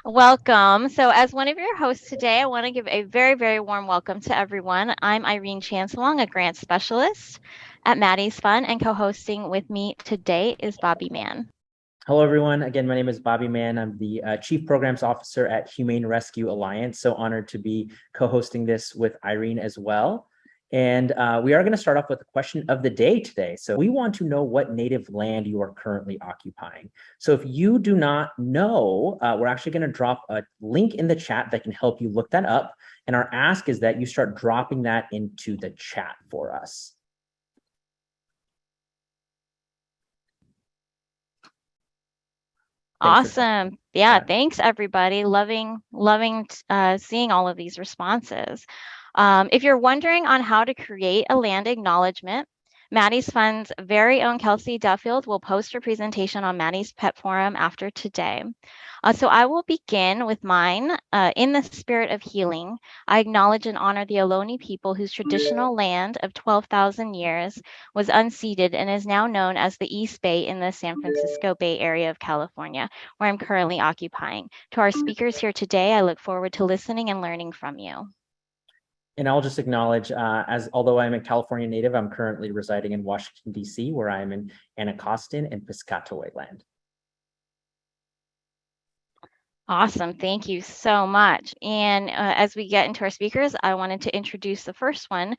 Welcome. So, as one of your hosts today, I want to give a very, very warm welcome to everyone. I'm Irene Chancelong, a grant specialist at Maddie's Fund, and co-hosting with me today is Bobby Mann. Hello, everyone. Again, my name is Bobby Mann. I'm the Chief Programs Officer at Humane Rescue Alliance. So honored to be co-hosting this with Irene as well. And we are going to start off with the question of the day today. So we want to know what native land you are currently occupying. So if you do not know, we're actually going to drop a link in the chat that can help you look that up. And our ask is that you start dropping that into the chat for us. Awesome. Yeah, thanks everybody. Loving seeing all of these responses. If you're wondering on how to create a land acknowledgement, Maddie's Fund's very own Kelsey Duffield will post her presentation on Maddie's Pet Forum after today. So I will begin with mine. In the spirit of healing, I acknowledge and honor the Ohlone people whose traditional land of 12,000 years was unceded and is now known as the East Bay in the San Francisco Bay Area of California, where I'm currently occupying. To our speakers here today, I look forward to listening and learning from you. And I'll just acknowledge, although I'm a California native, I'm currently residing in Washington, D.C., where I'm in Anacostan and Piscataway land. Awesome. Thank you so much. And as we get into our speakers, I wanted to introduce the first one.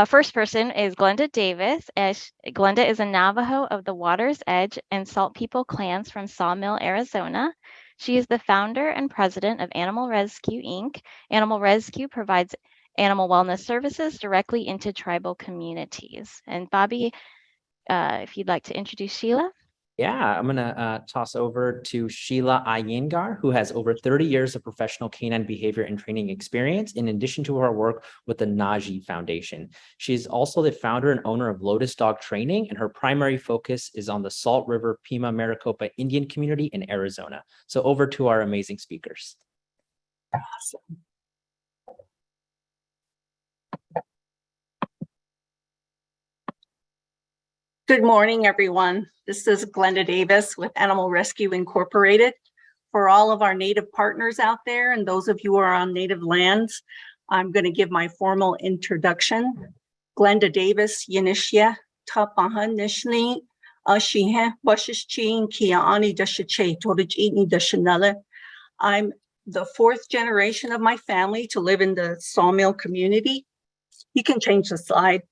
First person is Glenda Davis. Glenda is a Navajo of the Water's Edge and Salt People clans from Sawmill, Arizona. She is the founder and president of Animal Rez-Q, Inc. Animal Rez-Q provides animal wellness services directly into tribal communities. And Bobby, if you'd like to introduce Sheila. Yeah, I'm going to toss over to Sheila Iyengar, who has over 30 years of professional canine behavior and training experience, in addition to her work with the Nagi Foundation. She's also the founder and owner of Lotus Dog Training, and her primary focus is on the Salt River Pima-Maricopa Indian community in Arizona. So over to our amazing speakers. Awesome. Good morning, everyone. This is Glenda Davis with Animal Rescue Incorporated. For all of our Native partners out there and those of you who are on Native lands, I'm going to give my formal introduction. Glenda Davis, Yanishya, Tapahan Nishni, Ashihe, Bashishchin, Kiaani Dashache, Torajini Dashanella. I'm the fourth generation of my family to live in the Sawmill community. You can change the slide.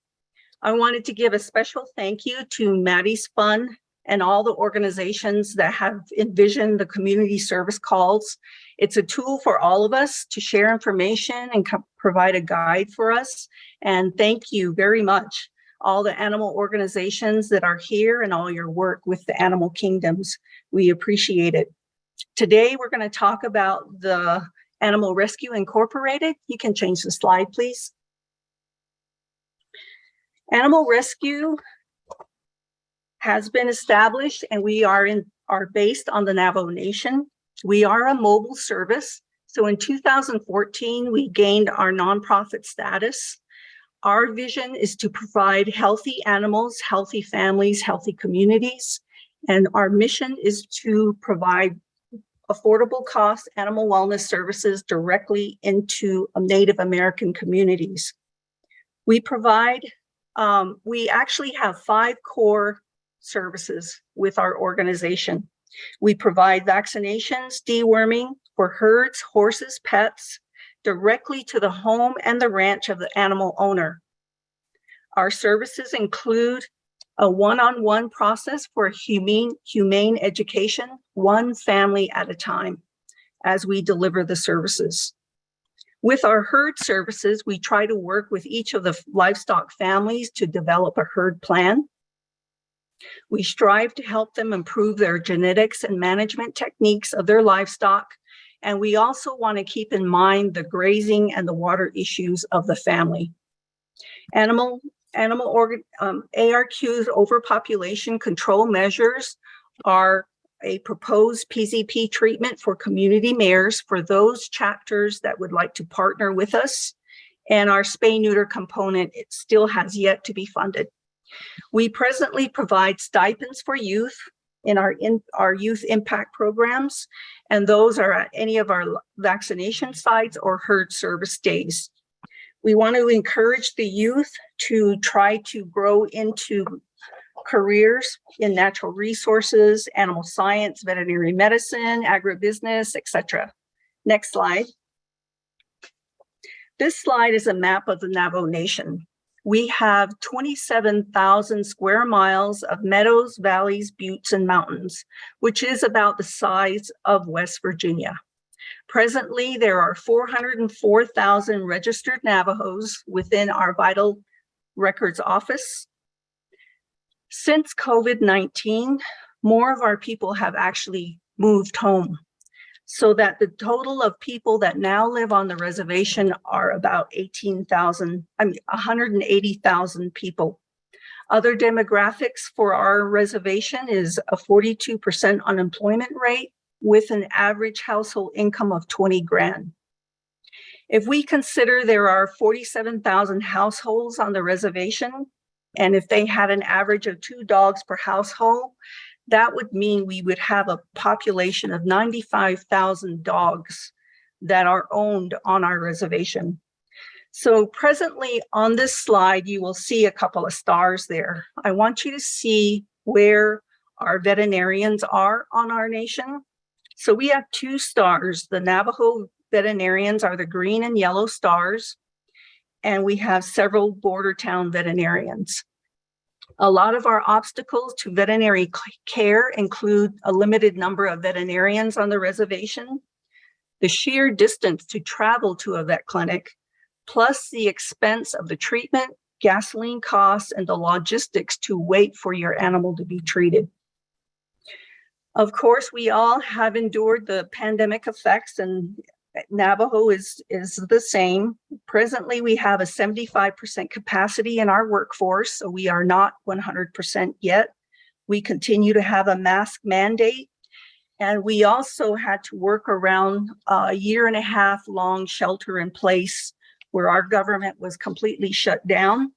I wanted to give a special thank you to Maddie's Fund and all the organizations that have envisioned the community service calls. It's a tool for all of us to share information and provide a guide for us. And thank you very much, all the animal organizations that are here and all your work with the animal kingdoms. We appreciate it. Today, we're going to talk about the Animal Rescue Incorporated. You can change the slide, please. Animal Rescue has been established, and we are based on the Navajo Nation. We are a mobile service. So in 2014, we gained our nonprofit status. Our vision is to provide healthy animals, healthy families, healthy communities. And our mission is to provide affordable cost animal wellness services directly into Native American communities. We actually have 5 core services with our organization. We provide vaccinations, deworming for herds, horses, pets, directly to the home and the ranch of the animal owner. Our services include a one-on-one process for humane education, one family at a time, as we deliver the services. With our herd services, we try to work with each of the livestock families to develop a herd plan. We strive to help them improve their genetics and management techniques of their livestock. And we also want to keep in mind the grazing and the water issues of the family. ARQ's overpopulation control measures are a proposed PZP treatment for community mayors for those chapters that would like to partner with us. And our spay-neuter component, it still has yet to be funded. We presently provide stipends for youth, in our youth impact programs, and those are at any of our vaccination sites or herd service days. We want to encourage the youth to try to grow into careers in natural resources, animal science, veterinary medicine, agribusiness, etc. Next slide. This slide is a map of the Navajo Nation. We have 27,000 square miles of meadows, valleys, buttes, and mountains, which is about the size of West Virginia. Presently, there are 404,000 registered Navajos within our Vital Records Office. Since COVID-19, more of our people have actually moved home, so that the total of people that now live on the reservation are about 180,000 people. Other demographics for our reservation is a 42% unemployment rate with an average household income of 20 grand. If we consider there are 47,000 households on the reservation, and if they had an average of 2 dogs per household, that would mean we would have a population of 95,000 dogs that are owned on our reservation. So presently on this slide, you will see a couple of stars there. I want you to see where our veterinarians are on our nation. So we have 2 stars. The Navajo veterinarians are the green and yellow stars, and we have several border town veterinarians. A lot of our obstacles to veterinary care include a limited number of veterinarians on the reservation, the sheer distance to travel to a vet clinic, plus the expense of the treatment, gasoline costs, and the logistics to wait for your animal to be treated. Of course, we all have endured the pandemic effects, and Navajo is the same. Presently, we have a 75% capacity in our workforce, so we are not 100% yet. We continue to have a mask mandate, and we also had to work around a 1.5 year long shelter in place where our government was completely shut down,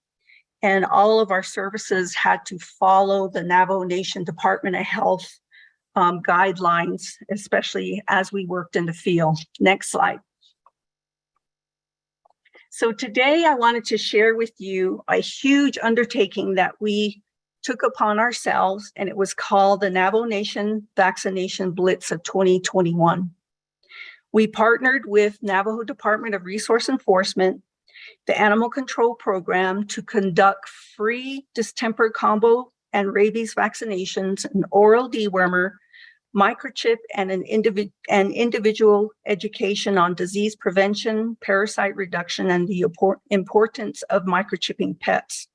and all of our services had to follow the Navajo Nation Department of Health guidelines, especially as we worked in the field. Next slide. So today I wanted to share with you a huge undertaking that we took upon ourselves, and it was called the Navajo Nation Vaccination Blitz of 2021. We partnered with Navajo Department of Resource Enforcement, the Animal Control Program, to conduct free distemper combo and rabies vaccinations, an oral dewormer, microchip, and an individual education on disease prevention, parasite reduction, and the importance of microchipping pets.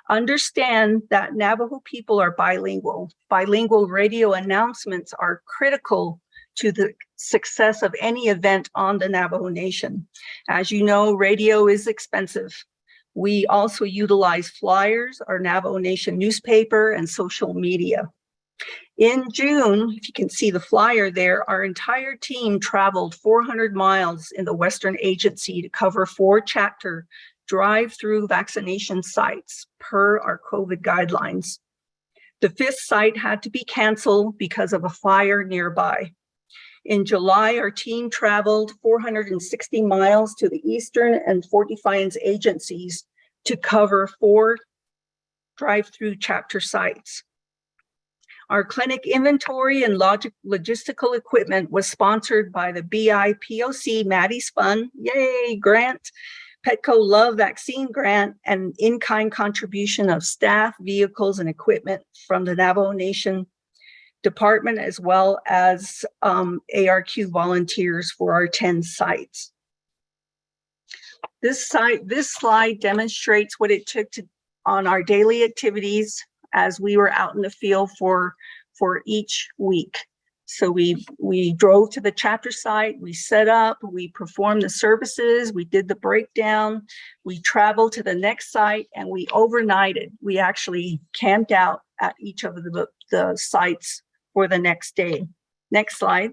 Understand that Navajo people are bilingual. Bilingual radio announcements are critical to the success of any event on the Navajo Nation. As you know, radio is expensive. We also utilize flyers, our Navajo Nation newspaper, and social media. In June, if you can see the flyer there, our entire team traveled 400 miles in the Western Agency to cover 4 chapter drive-through vaccination sites per our COVID guidelines. The 5th site had to be canceled because of a fire nearby. In July, our team traveled 460 miles to the Eastern and Fort Defiance agencies to cover 4 drive-through chapter sites. Our clinic inventory and logistical equipment was sponsored by the BIPOC Maddie's Fund, yay, grant, Petco Love Vaccine Grant, and in-kind contribution of staff, vehicles, and equipment from the Navajo Nation Department, as well as ARQ volunteers for our 10 sites. This slide demonstrates what it took on our daily activities as we were out in the field for each week. So we drove to the chapter site, we set up, we performed the services, we did the breakdown, we traveled to the next site, and we overnighted. We actually camped out at each of the sites for the next day. Next slide.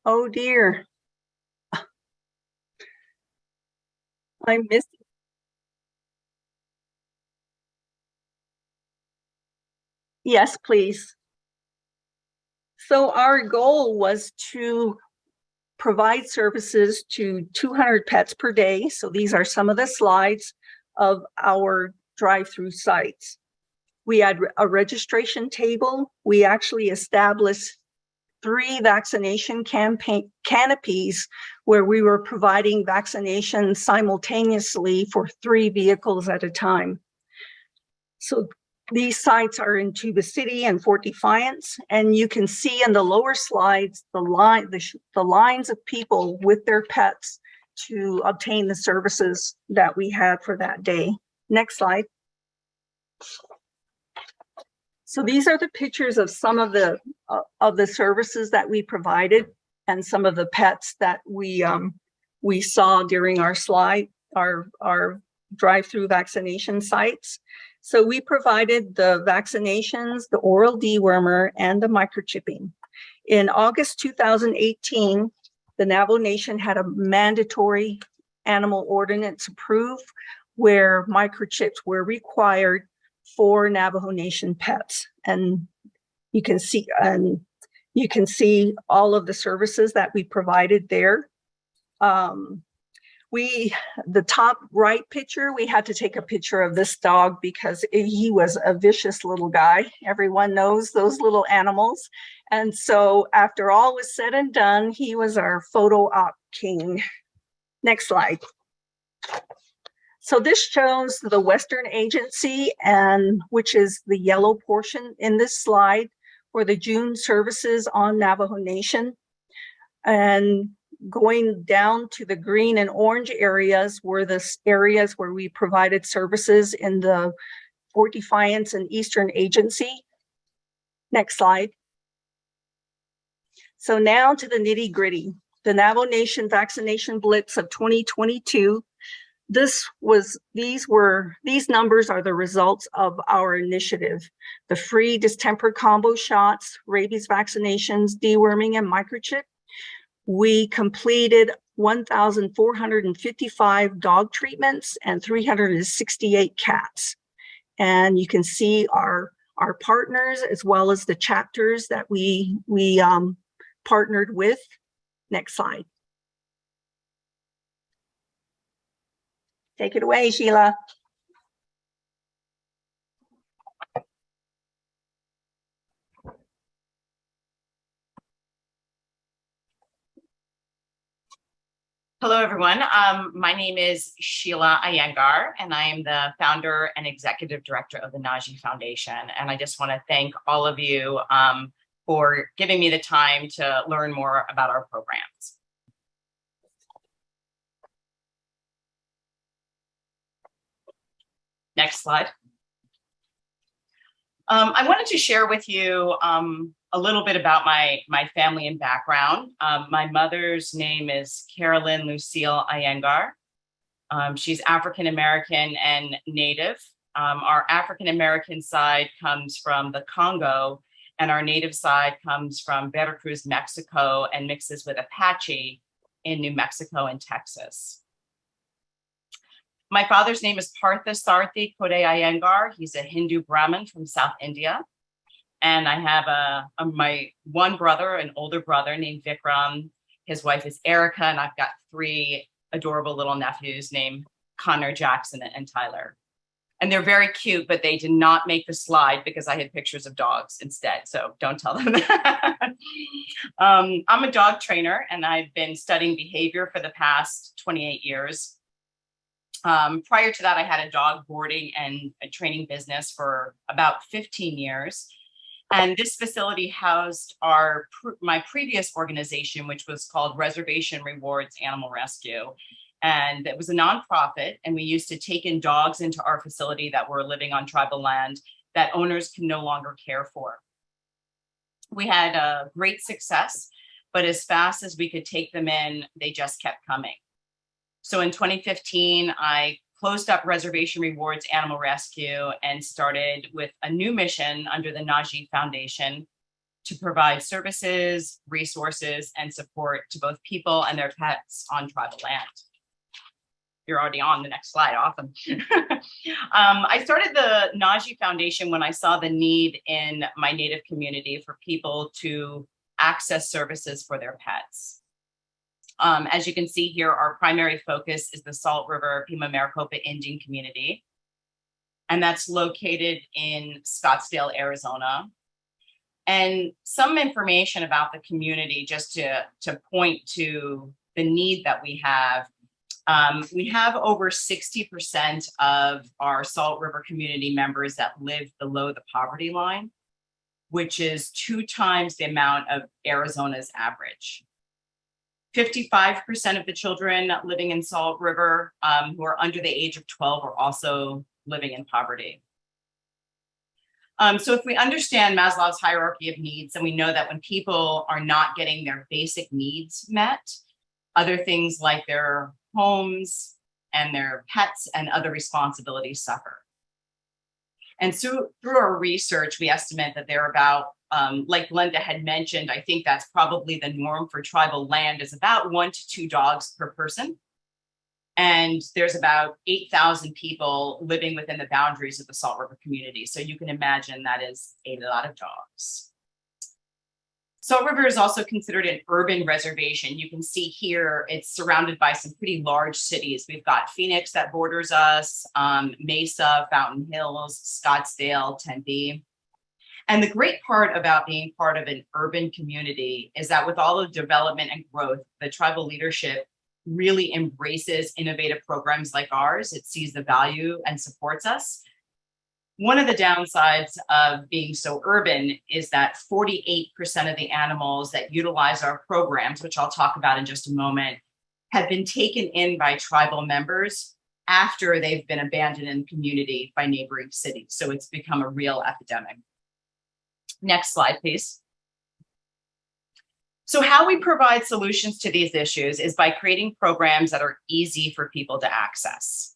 Oh dear. I missed Yes, please. So our goal was to provide services to 200 pets per day. So these are some of the slides of our drive-through sites. We had a registration table. We actually established 3 vaccination canopies where we were providing vaccinations simultaneously for 3 vehicles at a time. So these sites are in Tuba City and Fort Defiance, and you can see in the lower slides the lines of people with their pets to obtain the services that we had for that day. Next slide. So these are the pictures of some of the services that we provided and some of the pets that we saw during our drive-through vaccination sites. So we provided the vaccinations, the oral dewormer, and the microchipping. In August 2018, the Navajo Nation had a mandatory animal ordinance approved where microchips were required for Navajo Nation pets. And you can see all of the services that we provided there. The top right picture, we had to take a picture of this dog because he was a vicious little guy. Everyone knows those little animals. And so after all was said and done, he was our photo op king. Next slide. So this shows the Western Agency, and which is the yellow portion in this slide for the June services on Navajo Nation. And going down to the green and orange areas were the areas where we provided services in the Fort Defiance and Eastern Agency. Next slide. So now to the nitty gritty. The Navajo Nation vaccination blitz of 2022. These numbers are the results of our initiative. The free distemper combo shots, rabies vaccinations, deworming, and microchip. We completed 1,455 dog treatments and 368 cats. And you can see our partners as well as the chapters that we partnered with. Next slide. Take it away, Sheila. Hello, everyone. My name is Sheila Iyengar, and I am the founder and executive director of the Nagi Foundation. And I just want to thank all of you for giving me the time to learn more about our programs. Next slide. I wanted to share with you a little bit about my family and background. My mother's name is Carolyn Lucille Iyengar. She's African-American and Native. Our African-American side comes from the Congo, and our Native side comes from Veracruz, Mexico, and mixes with Apache in New Mexico and Texas. My father's name is Partha Sarthi Kode Iyengar. He's a Hindu Brahmin from South India. And I have my one brother, an older brother named Vikram. His wife is Erica, and I've got 3 adorable little nephews named Connor, Jackson, and Tyler. And they're very cute, but they did not make the slide because I had pictures of dogs instead. So don't tell them that. I'm a dog trainer, and I've been studying behavior for the past 28 years. Prior to that, I had a dog boarding and a training business for about 15 years. And this facility housed my previous organization, which was called Reservation Rewards Animal Rescue. And it was a nonprofit, and we used to take in dogs into our facility that were living on tribal land that owners can no longer care for. We had a great success, but as fast as we could take them in, they just kept coming. So in 2015, I closed up Reservation Rewards Animal Rescue and started with a new mission under the Nagi Foundation to provide services, resources, and support to both people and their pets on tribal land. you're already on the next slide. Awesome. I started the Nagi Foundation when I saw the need in my Native community for people to access services for their pets. As you can see here, our primary focus is the Salt River Pima-Maricopa Indian community, and that's located in Scottsdale, Arizona. And some information about the community, just to point to the need that we have. We have over 60% of our Salt River community members that live below the poverty line, which is 2 times the amount of Arizona's average. 55% of the children living in Salt River who are under the age of 12 are also living in poverty. So if we understand Maslow's hierarchy of needs, and we know that when people are not getting their basic needs met, other things like their homes and their pets and other responsibilities suffer. And so through our research, we estimate that there are about, like Glenda had mentioned, I think that's probably the norm for tribal land, is about 1 to 2 dogs per person. And there's about 8,000 people living within the boundaries of the Salt River community. So you can imagine that is a lot of dogs. Salt River is also considered an urban reservation. You can see here, it's surrounded by some pretty large cities. We've got Phoenix that borders us, Mesa, Fountain Hills, Scottsdale, Tempe. And the great part about being part of an urban community is that with all the development and growth, the tribal leadership really embraces innovative programs like ours. It sees the value and supports us. One of the downsides of being so urban is that 48% of the animals that utilize our programs, which I'll talk about in just a moment, have been taken in by tribal members after they've been abandoned in the community by neighboring cities. So it's become a real epidemic. Next slide, please. So how we provide solutions to these issues is by creating programs that are easy for people to access.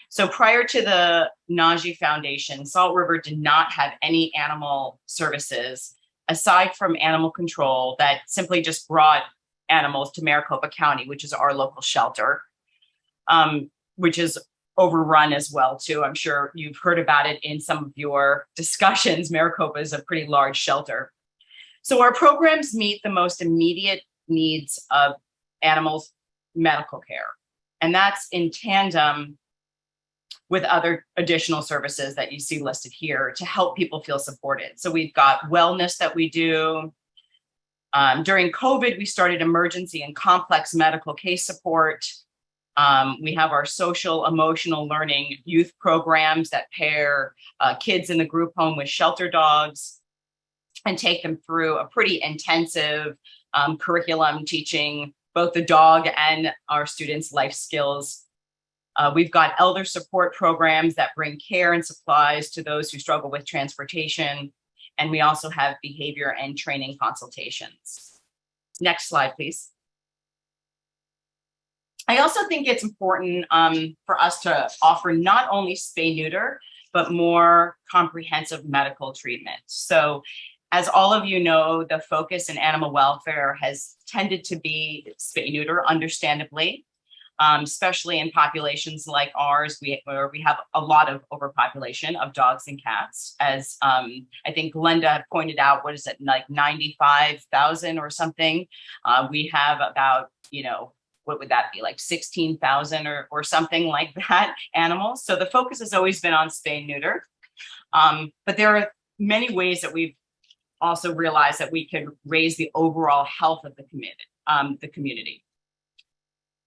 So prior to the Nagi Foundation, Salt River did not have any animal services aside from animal control that simply just brought animals to Maricopa County, which is our local shelter, which is overrun as well too. I'm sure you've heard about it in some of your discussions. Maricopa is a pretty large shelter. So our programs meet the most immediate needs of animals' medical care. And that's in tandem with other additional services that you see listed here to help people feel supported. So we've got wellness that we do. During COVID, we started emergency and complex medical case support. We have our social emotional learning youth programs that pair kids in the group home with shelter dogs and take them through a pretty intensive curriculum teaching both the dog and our students life skills. We've got elder support programs that bring care and supplies to those who struggle with transportation. And we also have behavior and training consultations. Next slide, please. I also think it's important for us to offer not only spay-neuter, but more comprehensive medical treatment. So as all of you know, the focus in animal welfare has tended to be spay-neuter, understandably, especially in populations like ours, where we have a lot of overpopulation of dogs and cats. As I think Glenda pointed out, what is it, like 95,000 or something? We have about, what would that be, like 16,000 or something like that animals. So the focus has always been on spay-neuter. But there are many ways that we've also realized that we can raise the overall health of the community.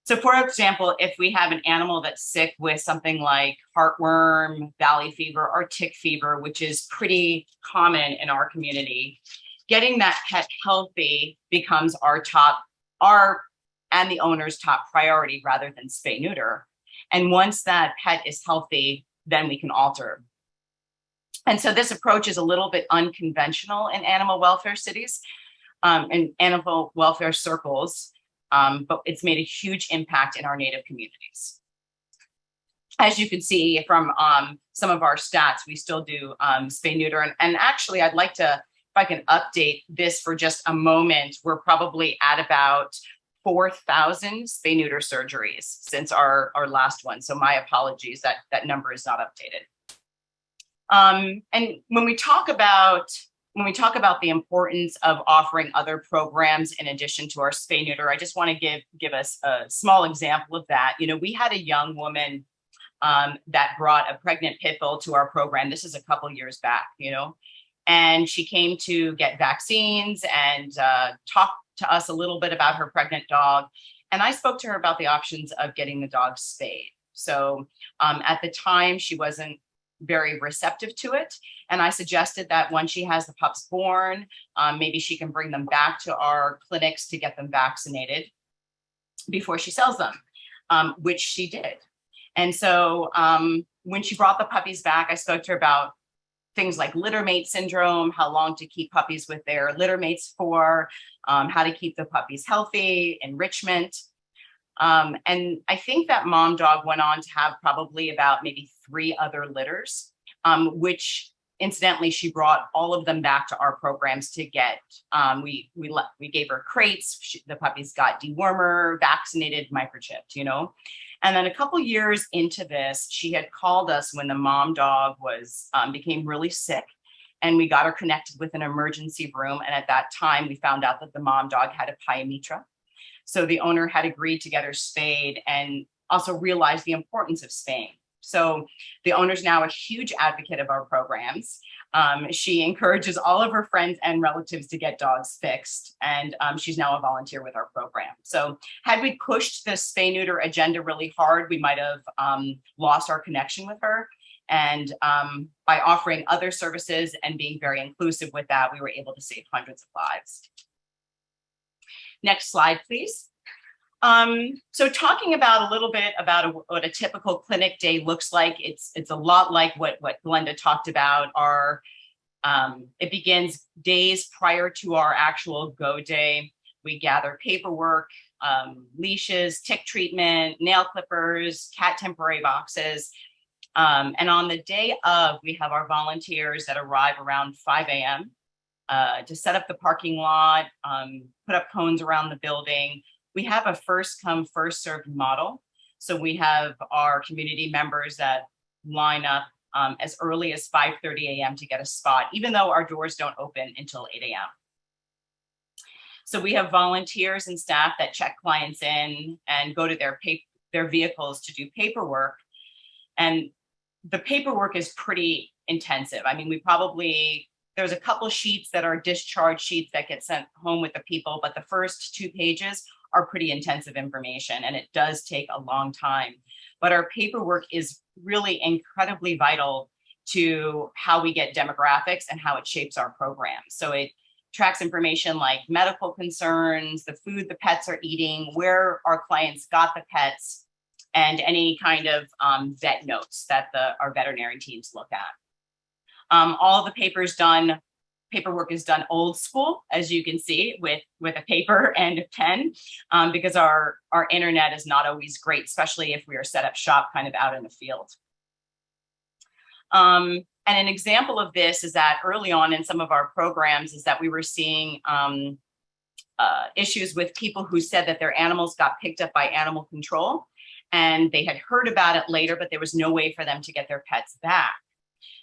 So for example, if we have an animal that's sick with something like heartworm, valley fever, or tick fever, which is pretty common in our community, getting that pet healthy becomes our and the owner's top priority rather than spay-neuter. And once that pet is healthy, then we can alter. And so this approach is a little bit unconventional in animal welfare cities and animal welfare circles, but it's made a huge impact in our Native communities. As you can see from some of our stats, we still do spay-neuter. And actually, I'd like to, if I can update this for just a moment, we're probably at about 4,000 spay-neuter surgeries since our last one. So my apologies, that number is not updated. And when we talk about the importance of offering other programs in addition to our spay-neuter, I just want to give us a small example of that. You know, we had a young woman that brought a pregnant pit bull to our program. This is a couple years back, you know, and she came to get vaccines and talk to us a little bit about her pregnant dog. And I spoke to her about the options of getting the dog spayed. So at the time, she wasn't very receptive to it. And I suggested that when she has the pups born, maybe she can bring them back to our clinics to get them vaccinated before she sells them, which she did. And so when she brought the puppies back, I spoke to her about things like littermate syndrome, how long to keep puppies with their littermates for, how to keep the puppies healthy, enrichment. And I think that mom dog went on to have probably about maybe 3 other litters, which incidentally, she brought all of them back to our programs to get, we gave her crates, the puppies got dewormer, vaccinated, microchipped, you know. And then a couple years into this, she had called us when the mom dog became really sick, and we got her connected with an emergency room. And at that time, we found out that the mom dog had a pyometra. So the owner had agreed to get her spayed and also realized the importance of spaying. So the owner's now a huge advocate of our programs. She encourages all of her friends and relatives to get dogs fixed, and she's now a volunteer with our program. So had we pushed the spay-neuter agenda really hard, we might have lost our connection with her. And by offering other services and being very inclusive with that, we were able to save hundreds of lives. Next slide, please. So talking about a little bit about what a typical clinic day looks like, it's a lot like what Glenda talked about. It begins days prior to our actual go day. We gather paperwork, leashes, tick treatment, nail clippers, cat temporary boxes. And on the day of, we have our volunteers that arrive around 5 a.m. To set up the parking lot, put up cones around the building. We have a first come, first served model. So we have our community members that line up as early as 5:30 a.m. to get a spot, even though our doors don't open until 8 a.m. So we have volunteers and staff that check clients in and go to their vehicles to do paperwork. And the paperwork is pretty intensive. I mean, there's a couple sheets that are discharge sheets that get sent home with the people, but the first 2 pages are pretty intensive information, and it does take a long time. But our paperwork is really incredibly vital to how we get demographics and how it shapes our program. So it tracks information like medical concerns, the food the pets are eating, where our clients got the pets, and any kind of vet notes that our veterinary teams look at. All the paperwork is done old school, as you can see, with a paper and a pen, because our internet is not always great, especially if we are set up shop kind of out in the field. And an example of this is that early on in some of our programs is that we were seeing issues with people who said that their animals got picked up by animal control, and they had heard about it later, but there was no way for them to get their pets back.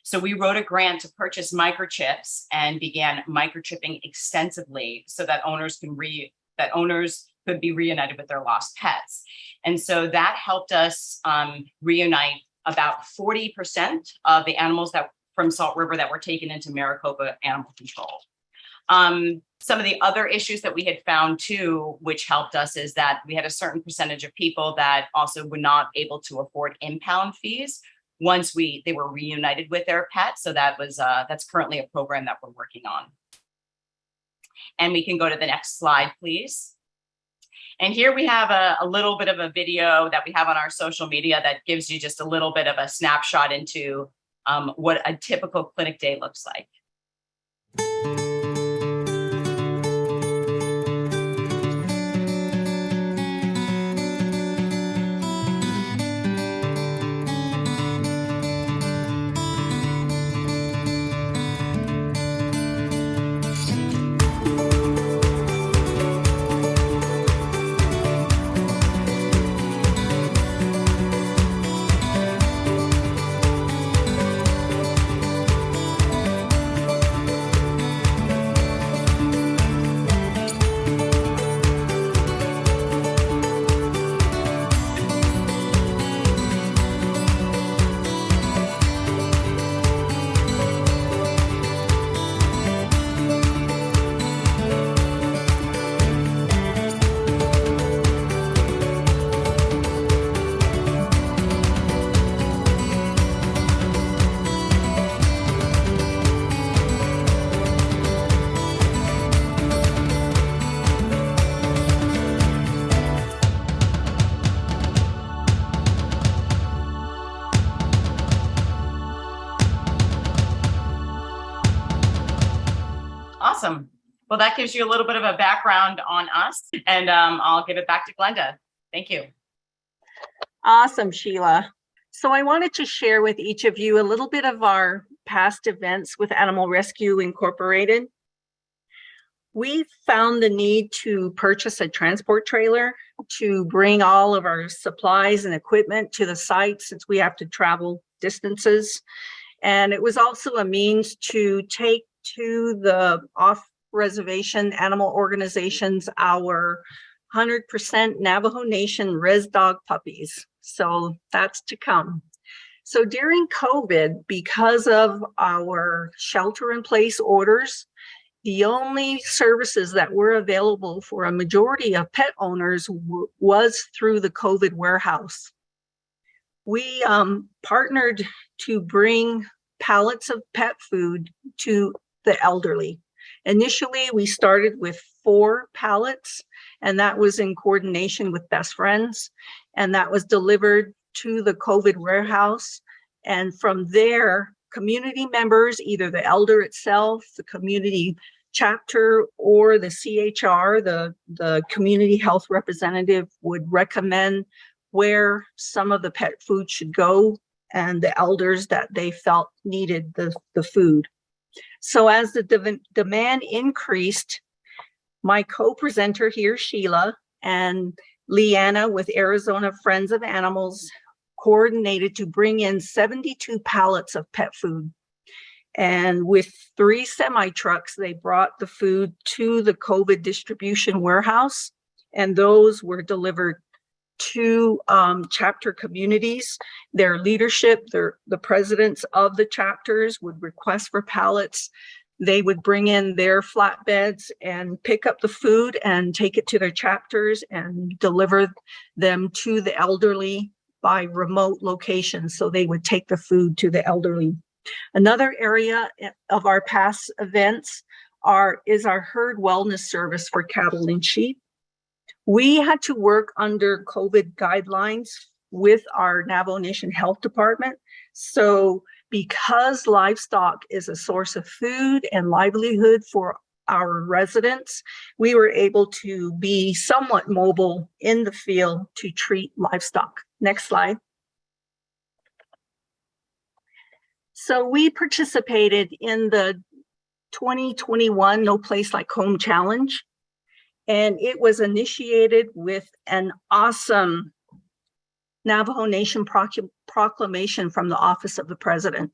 So we wrote a grant to purchase microchips and began microchipping extensively so that owners could be reunited with their lost pets. And so that helped us reunite about 40% of the animals from Salt River that were taken into Maricopa animal control. Some of the other issues that we had found too, which helped us, is that we had a certain percentage of people that also were not able to afford impound fees once they were reunited with their pet. So that's currently a program that we're working on. And we can go to the next slide, please. And here we have a little bit of a video that we have on our social media that gives you just a little bit of a snapshot into what a typical clinic day looks like. Awesome. Well, that gives you a little bit of a background on us, and I'll give it back to Glenda. Thank you. Awesome, Sheila. So I wanted to share with each of you a little bit of our past events with Animal Rescue Incorporated. We found the need to purchase a transport trailer to bring all of our supplies and equipment to the site since we have to travel distances. And it was also a means to take to the off-reservation animal organizations our 100% Navajo Nation res dog puppies. So that's to come. So during COVID, because of our shelter-in-place orders, the only services that were available for a majority of pet owners was through the COVID warehouse. We partnered to bring pallets of pet food to the elderly. Initially, we started with 4 pallets, and that was in coordination with Best Friends, and that was delivered to the COVID warehouse. And from there, community members, either the elder itself, the community chapter, or the CHR, the community health representative, would recommend where some of the pet food should go and the elders that they felt needed the food. So as the demand increased, my co-presenter here, Sheila, and Leanna with Arizona Friends of Animals coordinated to bring in 72 pallets of pet food. And with 3 semi-trucks, they brought the food to the COVID distribution warehouse, and those were delivered to chapter communities. Their leadership, the presidents of the chapters would request for pallets. They would bring in their flatbeds and pick up the food and take it to their chapters and deliver them to the elderly by remote locations. So they would take the food to the elderly. Another area of our past events is our herd wellness service for cattle and sheep. We had to work under COVID guidelines with our Navajo Nation Health Department. So because livestock is a source of food and livelihood for our residents, we were able to be somewhat mobile in the field to treat livestock. Next slide. So we participated in the 2021 No Place Like Home Challenge, and it was initiated with an awesome Navajo Nation proclamation from the Office of the President.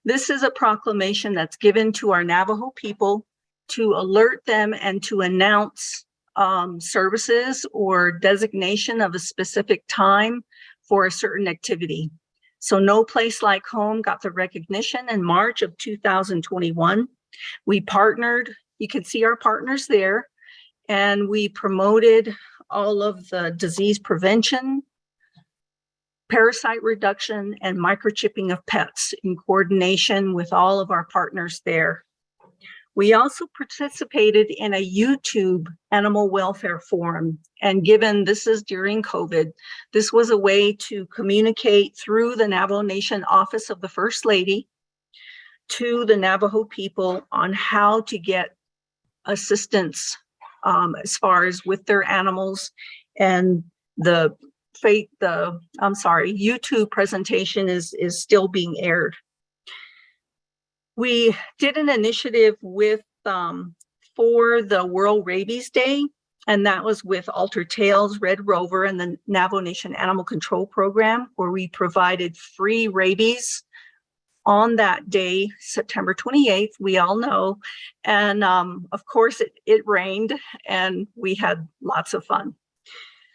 This is a proclamation that's given to our Navajo people to alert them and to announce services or designation of a specific time for a certain activity. So No Place Like Home got the recognition in March of 2021. We partnered, you can see our partners there, and we promoted all of the disease prevention, parasite reduction, and microchipping of pets in coordination with all of our partners there. We also participated in a YouTube animal welfare forum, and given this is during COVID, this was a way to communicate through the Navajo Nation Office of the First Lady to the Navajo people on how to get assistance as far as with their animals. And the YouTube presentation is still being aired. We did an initiative with for the World Rabies Day, and that was with Alter Tails, Red Rover, and the Navajo Nation Animal Control Program, where we provided free rabies on that day, September 28th, we all know. And of course, it rained, and we had lots of fun.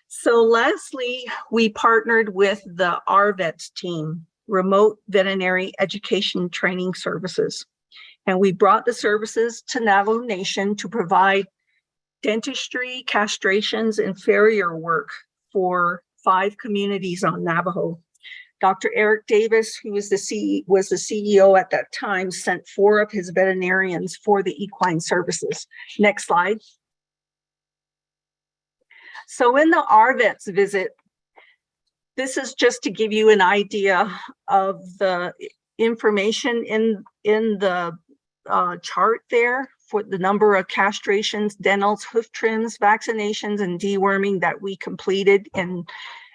So lastly, we partnered with the RVETS team, Remote Veterinary Education Training Services. And we brought the services to Navajo Nation to provide dentistry, castrations, and farrier work for 5 communities on Navajo. Dr. Eric Davis, who was the CEO at that time, sent 4 of his veterinarians for the equine services. Next slide. So in the RVETS visit, this is just to give you an idea of the information in the chart there for the number of castrations, dentals, hoof trims, vaccinations, and deworming that we completed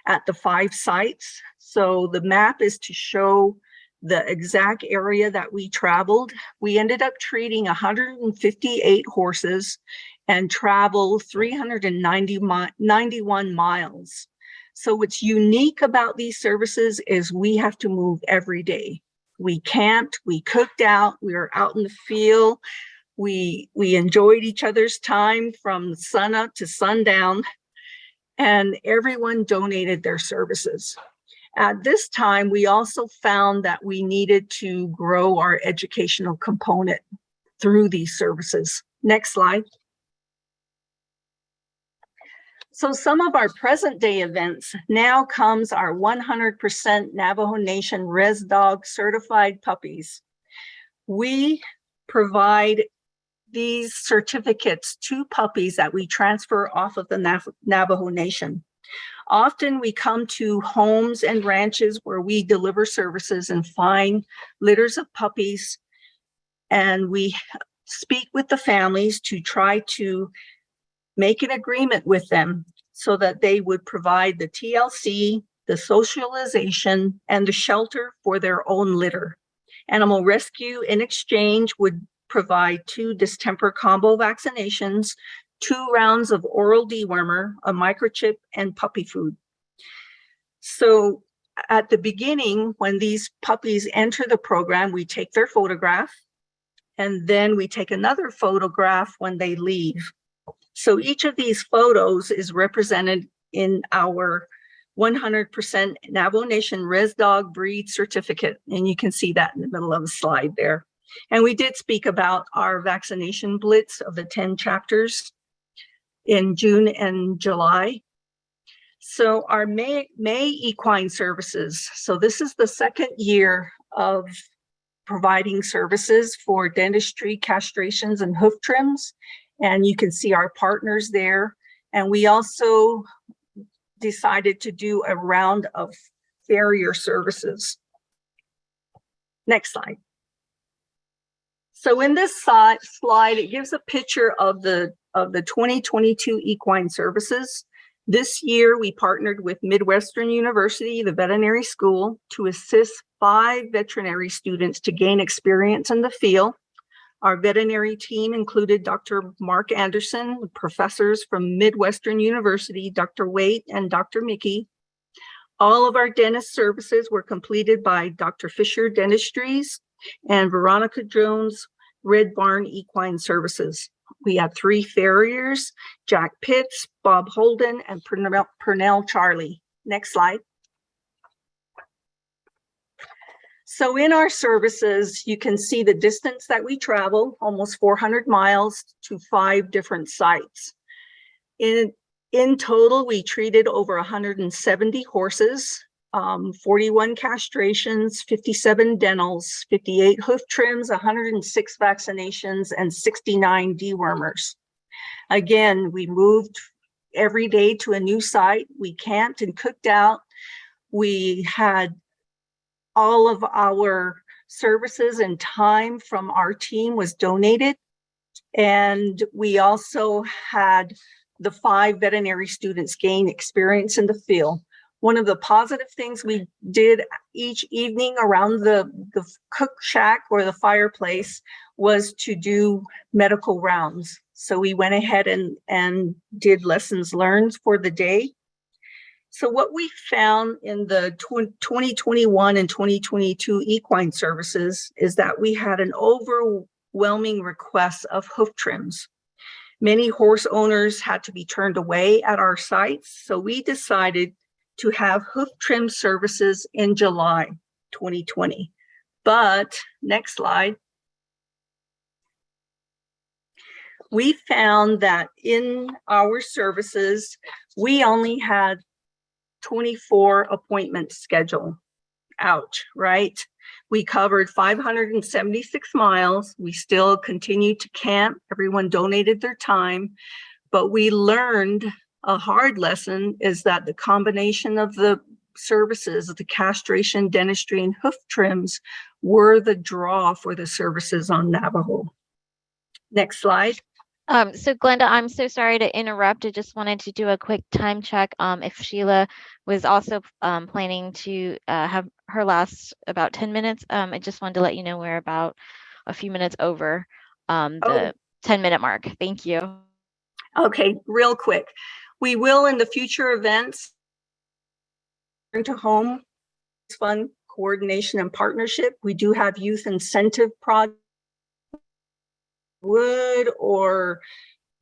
at the 5 sites. So the map is to show the exact area that we traveled. We ended up treating 158 horses and traveled 391 miles. So what's unique about these services is we have to move every day. We camped, we cooked out, we were out in the field. We enjoyed each other's time from sun up to sundown, and everyone donated their services. At this time, we also found that we needed to grow our educational component through these services. Next slide. So some of our present day events, now comes our 100% Navajo Nation Res Dog certified puppies. We provide these certificates to puppies that we transfer off of the Navajo Nation. Often we come to homes and ranches where we deliver services and find litters of puppies, and we speak with the families to try to make an agreement with them so that they would provide the TLC, the socialization, and the shelter for their own litter. Animal Rescue in exchange would provide 2 distemper combo vaccinations, 2 rounds of oral dewormer, a microchip, and puppy food. So at the beginning, when these puppies enter the program, we take their photograph, and then we take another photograph when they leave. So each of these photos is represented in our 100% Navajo Nation Res Dog breed certificate. And you can see that in the middle of the slide there. And we did speak about our vaccination blitz of the 10 chapters in June and July. So our May equine services. So this is the 2nd year of providing services for dentistry, castrations, and hoof trims. And you can see our partners there. And we also decided to do a round of farrier services. Next slide. So in this slide, it gives a picture of the 2022 equine services. This year, we partnered with Midwestern University, the veterinary school, to assist 5 veterinary students to gain experience in the field. Our veterinary team included Dr. Mark Anderson, professors from Midwestern University, Dr. Waite and Dr. Mickey. All of our dentist services were completed by Dr. Fisher Dentistries and Veronica Jones, Red Barn Equine Services. We had 3 farriers, Jack Pitts, Bob Holden, and Purnell Charlie. Next slide. So in our services, you can see the distance that we travel, almost 400 miles to 5 different sites. In total, we treated over 170 horses, 41 castrations, 57 dentals, 58 hoof trims, 106 vaccinations, and 69 dewormers. Again, we moved every day to a new site. We camped and cooked out. We had all of our services and time from our team was donated. And we also had the 5 veterinary students gain experience in the field. One of the positive things we did each evening around the cook shack or the fireplace was to do medical rounds. So we went ahead and did lessons learned for the day. So what we found in the 2021 and 2022 equine services is that we had an overwhelming request of hoof trims. Many horse owners had to be turned away at our sites, so we decided to have hoof trim services in July 2020. But next slide. We found that in our services, we only had 24 appointments scheduled. Ouch, right? We covered 576 miles. We still continued to camp. Everyone donated their time, but we learned a hard lesson is that the combination of the services, the castration, dentistry, and hoof trims were the draw for the services on Navajo. Next slide. So Glenda, I'm so sorry to interrupt. I just wanted to do a quick time check. If Sheila was also planning to have her last about 10 minutes, I just wanted to let you know we're about a few minutes over the 10-minute mark. Thank you. Okay, real quick. We will in the future events to home fund coordination and partnership. We do have youth incentive projects, wood or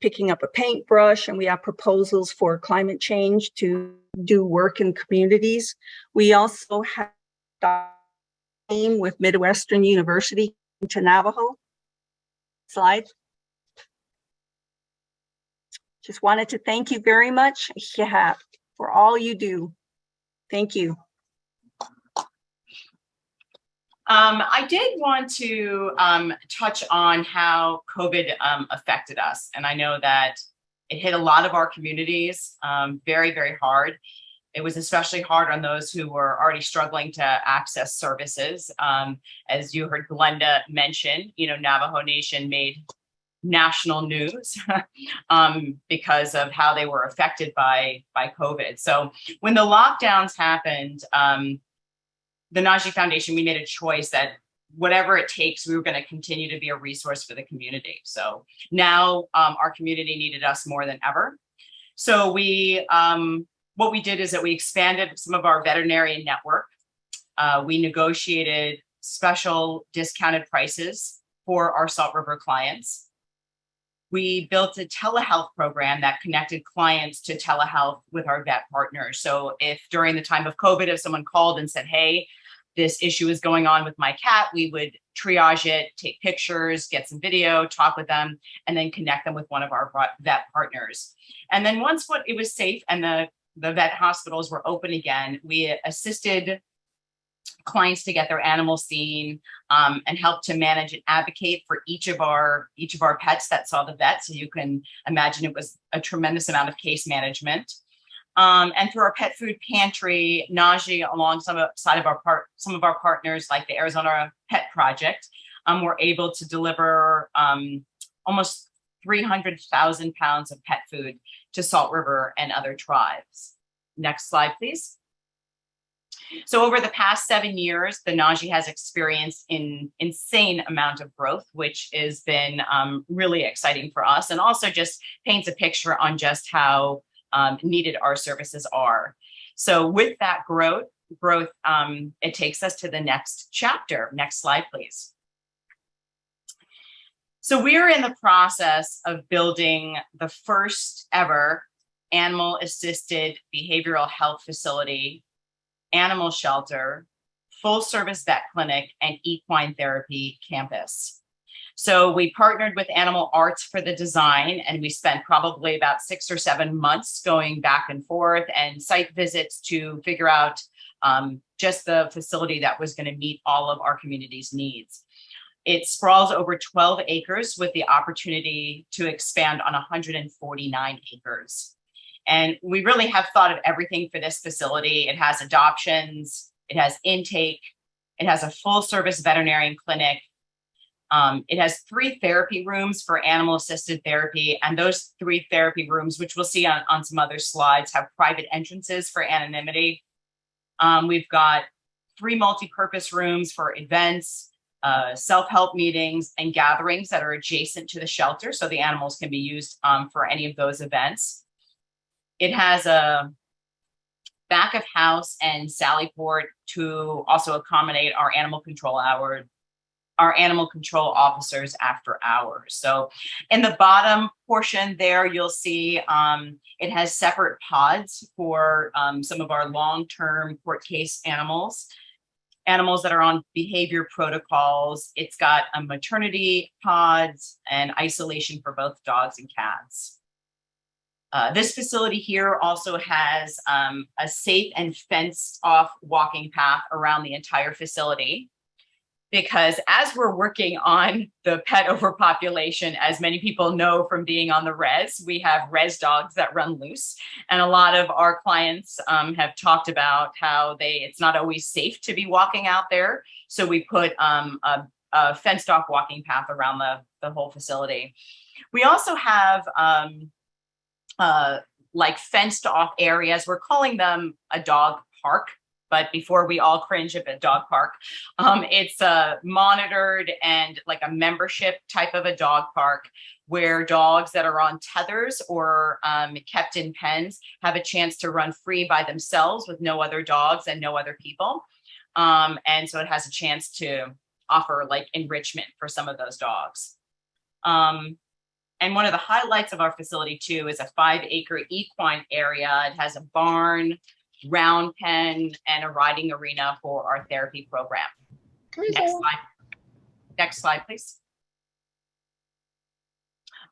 picking up a paintbrush, and we have proposals for climate change to do work in communities. We also have a team with Midwestern University to Navajo. Slide. Just wanted to thank you very much for all you do. Thank you. I did want to touch on how COVID affected us. And I know that it hit a lot of our communities very, very hard. It was especially hard on those who were already struggling to access services. As you heard Glenda mention, Navajo Nation made national news because of how they were affected by COVID. So when the lockdowns happened, the Nagi Foundation, we made a choice that whatever it takes, we were going to continue to be a resource for the community. So now our community needed us more than ever. So what we did is that we expanded some of our veterinarian network. We negotiated special discounted prices for our Salt River clients. We built a telehealth program that connected clients to telehealth with our vet partners. So if during the time of COVID, if someone called and said, hey, this issue is going on with my cat, we would triage it, take pictures, get some video, talk with them, and then connect them with one of our vet partners. And then once it was safe and the vet hospitals were open again, we assisted clients to get their animals seen and help to manage and advocate for each of our pets that saw the vet. So you can imagine it was a tremendous amount of case management. And through our pet food pantry, Nagi, alongside some of our partners like the Arizona Pet Project, we're able to deliver almost 300,000 pounds of pet food to Salt River and other tribes. Next slide, please. So over the past 7 years, the Nagi has experienced an insane amount of growth, which has been really exciting for us, and also just paints a picture on just how needed our services are. So with that growth, it takes us to the next chapter. Next slide, please. So we're in the process of building the first ever animal-assisted behavioral health facility, animal shelter, full-service vet clinic, and equine therapy campus. So we partnered with Animal Arts for the design, and we spent probably about 6 or 7 months going back and forth and site visits to figure out just the facility that was going to meet all of our community's needs. It sprawls over 12 acres with the opportunity to expand on 149 acres. And we really have thought of everything for this facility. It has adoptions, it has intake, it has a full-service veterinarian clinic. It has 3 therapy rooms for animal-assisted therapy, and those 3 therapy rooms, which we'll see on some other slides, have private entrances for anonymity. We've got 3 multi-purpose rooms for events, self-help meetings, and gatherings that are adjacent to the shelter, so the animals can be used for any of those events. It has a back of house and sally port to also accommodate our animal control officers after hours. So in the bottom portion there, you'll see it has separate pods for some of our long-term court case animals that are on behavior protocols. It's got a maternity pods and isolation for both dogs and cats. This facility here also has a safe and fenced off walking path around the entire facility, because as we're working on the pet overpopulation, as many people know from being on the res, we have res dogs that run loose. And a lot of our clients have talked about how it's not always safe to be walking out there. So we put a a fenced off walking path around the whole facility. We also have like fenced off areas. We're calling them a dog park, but before we all cringe at a dog park, it's monitored and like a membership type of a dog park where dogs that are on tethers or kept in pens have a chance to run free by themselves with no other dogs and no other people. And so it has a chance to offer like enrichment for some of those dogs. And one of the highlights of our facility too is a 5-acre equine area. It has a barn, round pen, and a riding arena for our therapy program. Next slide. Next slide, please.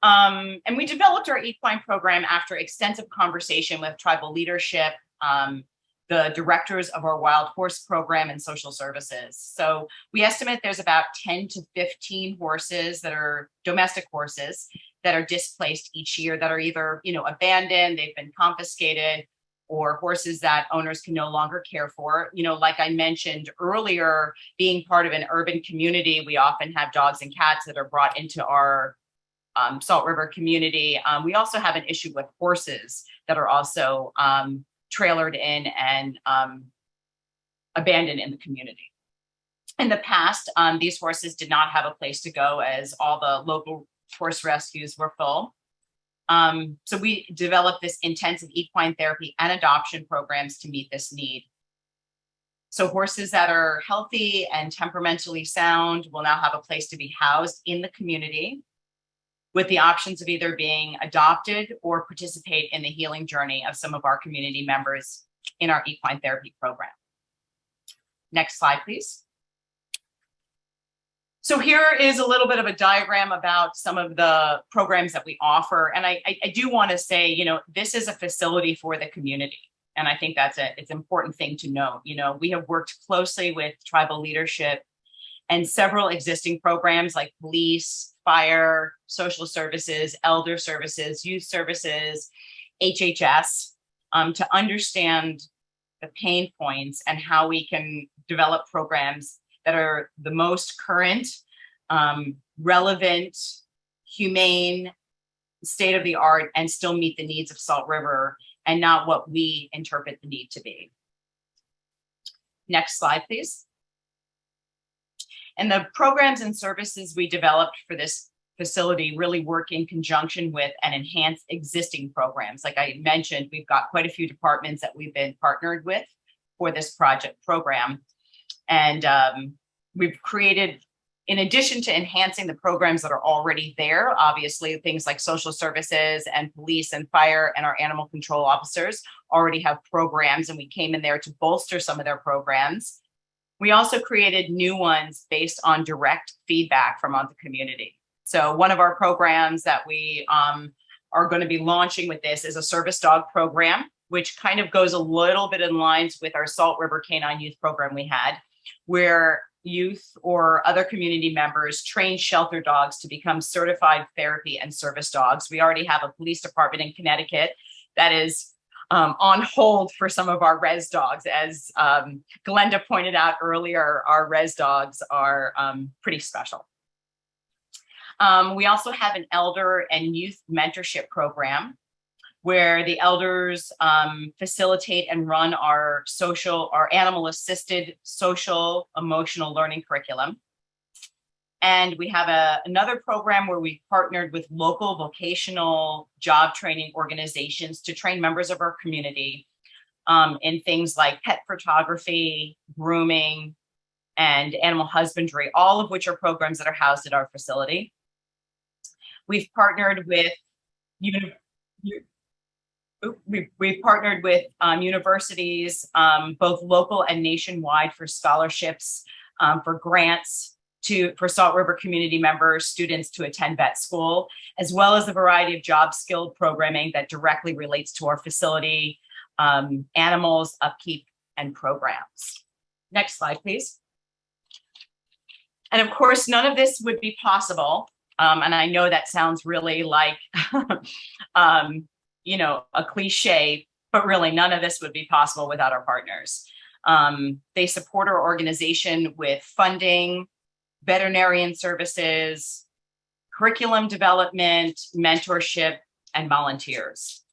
And we developed our equine program after extensive conversation with tribal leadership, the directors of our wild horse program, and social services. So we estimate there's about 10 to 15 horses that are domestic horses that are displaced each year, that are either, abandoned, they've been confiscated, or horses that owners can no longer care for. Like I mentioned earlier, being part of an urban community, we often have dogs and cats that are brought into our Salt River community. We also have an issue with horses that are also trailered in and abandoned in the community. In the past, these horses did not have a place to go as all the local horse rescues were full. So we developed this intensive equine therapy and adoption programs to meet this need. So horses that are healthy and temperamentally sound will now have a place to be housed in the community, with the options of either being adopted or participate in the healing journey of some of our community members in our equine therapy program. Next slide, please. So here is a little bit of a diagram about some of the programs that we offer. And I do want to say, this is a facility for the community. And I think it's an important thing to note. We have worked closely with tribal leadership and several existing programs like police, fire, social services, elder services, youth services, HHS, to understand the pain points and how we can develop programs that are the most current, relevant, humane, state-of-the-art, and still meet the needs of Salt River and not what we interpret the need to be. Next slide, please. And the programs and services we developed for this facility really work in conjunction with and enhance existing programs. Like I mentioned, we've got quite a few departments that we've been partnered with for this program. And we've created, in addition to enhancing the programs that are already there, obviously things like social services and police and fire and our animal control officers already have programs, and we came in there to bolster some of their programs. We also created new ones based on direct feedback from the community. So one of our programs that we are going to be launching with this is a service dog program, which kind of goes a little bit in lines with our Salt River Canine Youth program we had, where youth or other community members train shelter dogs to become certified therapy and service dogs. We already have a police department in Connecticut that is on hold for some of our res dogs. As Glenda pointed out earlier, our res dogs are pretty special. We also have an elder and youth mentorship program where the elders facilitate and run our animal-assisted social emotional learning curriculum. And we have another program where we partnered with local vocational job training organizations to train members of our community in things like pet photography, grooming, and animal husbandry, all of which are programs that are housed at our facility. We've partnered with universities, both local and nationwide, for scholarships, for grants for Salt River community members, students to attend vet school, as well as a variety of job skilled programming that directly relates to our facility, animals, upkeep, and programs. Next slide, please. And of course, none of this would be possible. And I know that sounds really like, a cliche, but really none of this would be possible without our partners. They support our organization with funding, veterinarian services, curriculum development, mentorship, and volunteers.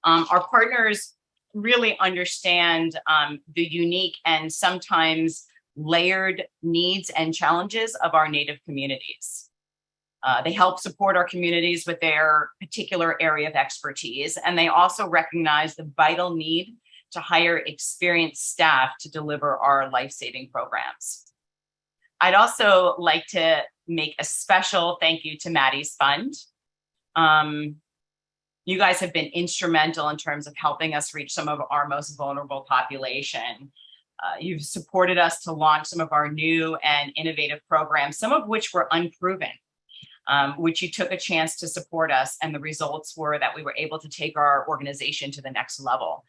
Our partners really understand the unique and sometimes layered needs and challenges of our Native communities. They help support our communities with their particular area of expertise, and they also recognize the vital need to hire experienced staff to deliver our life-saving programs. I'd also like to make a special thank you to Maddie's Fund. You guys have been instrumental in terms of helping us reach some of our most vulnerable population. You've supported us to launch some of our new and innovative programs, some of which were unproven, which you took a chance to support us. And the results were that we were able to take our organization to the next level.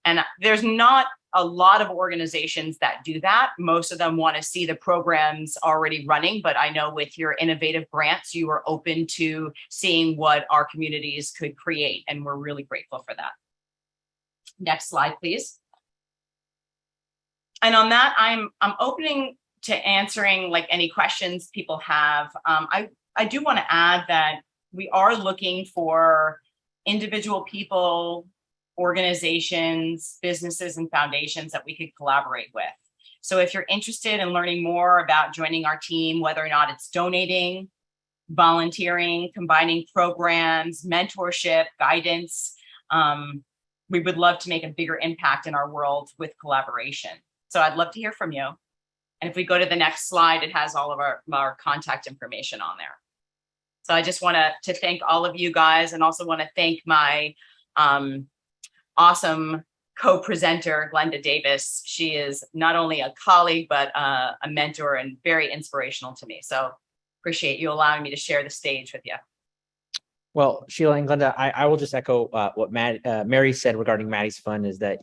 And there's not a lot of organizations that do that. Most of them want to see the programs already running, but I know with your innovative grants, you are open to seeing what our communities could create, and we're really grateful for that. Next slide, please. And on that, I'm opening to answering like any questions people have. I do want to add that we are looking for individual people, organizations, businesses, and foundations that we could collaborate with. So if you're interested in learning more about joining our team, whether or not it's donating, volunteering, combining programs, mentorship, guidance, we would love to make a bigger impact in our world with collaboration. So I'd love to hear from you. And if we go to the next slide, it has all of our contact information on there. So I just want to thank all of you guys, and also want to thank my awesome co-presenter, Glenda Davis. She is not only a colleague, but a mentor and very inspirational to me. So appreciate you allowing me to share the stage with you. Well, Sheila and Glenda, I will just echo what Mary said regarding Maddie's Fund, is that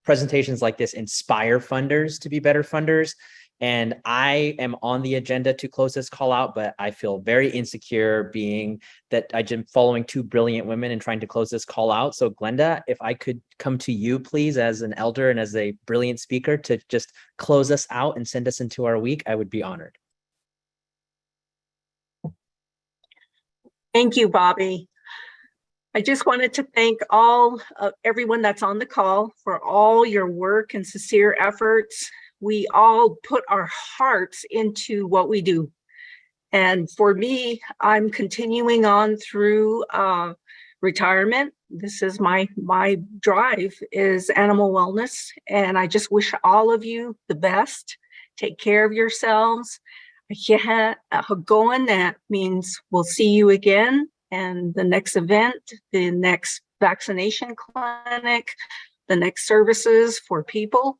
presentations like this inspire funders to be better funders. And I am on the agenda to close this call out, but I feel very insecure being that I'm following two brilliant women and trying to close this call out. So Glenda, if I could come to you, please, as an elder and as a brilliant speaker, to just close us out and send us into our week, I would be honored. Thank you, Bobby. I just wanted to thank everyone that's on the call for all your work and sincere efforts. We all put our hearts into what we do. And for me, I'm continuing on through retirement. This is my drive is animal wellness. And I just wish all of you the best. Take care of yourselves. Going, that means we'll see you again. And the next event, the next vaccination clinic, the next services for people.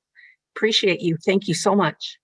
Appreciate you. Thank you so much.